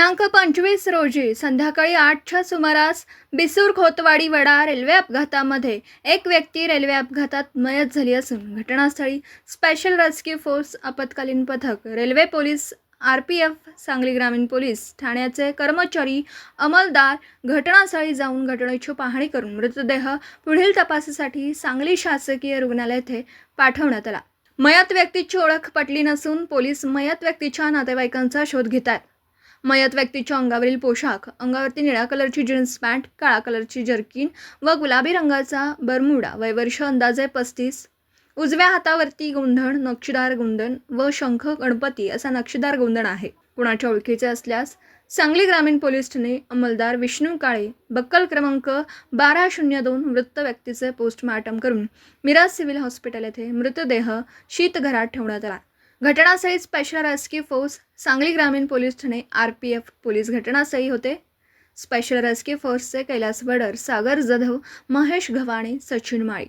दिनांक 25 रोजी संध्याकाळी 8च्या सुमारास बिसूर खोतवाडी वडा रेल्वे अपघातामध्ये एक व्यक्ती रेल्वे अपघातात मयत झाली असून घटनास्थळी स्पेशल रेस्क्यू फोर्स आपत्कालीन पथक रेल्वे पोलीस RPF सांगली ग्रामीण पोलीस ठाण्याचे कर्मचारी अंमलदार घटनास्थळी जाऊन घटनेची पाहणी करून मृतदेह पुढील तपासासाठी सांगली शासकीय रुग्णालय येथे पाठवण्यात आला। मयत व्यक्तीची ओळख पटली नसून पोलीस मयत व्यक्तीच्या नातेवाईकांचा शोध घेत आहेत। मयत व्यक्तीच्या अंगावरील पोशाख अंगावरती निळ्या कलरची जीन्स पॅन्ट, काळा कलरची जर्किन व गुलाबी रंगाचा बरमुडा, वयवर्ष अंदाजे 35, उजव्या हातावरती गोंधण, नक्षीदार गोंधण व शंख गणपती असा नक्षीदार गोंधण आहे। कुणाच्या ओळखीचे असल्यास सांगली ग्रामीण पोलीस ठाणे अंमलदार विष्णू काळे बक्कल क्रमांक 1202 मृत व्यक्तीचे पोस्टमार्टम करून मिराज सिव्हिल हॉस्पिटल येथे मृतदेह शीतगृहात ठेवण्यात आला। घटनास्थळी स्पेशल रेस्क्यू फोर्स सांगली ग्रामीण पोलीस ठाणे RPF पोलीस घटनास्थळी होते। स्पेशल रेस्क्यू फोर्सचे कैलास वडर, सागर जाधव, महेश गव्हाणे, सचिन माळी।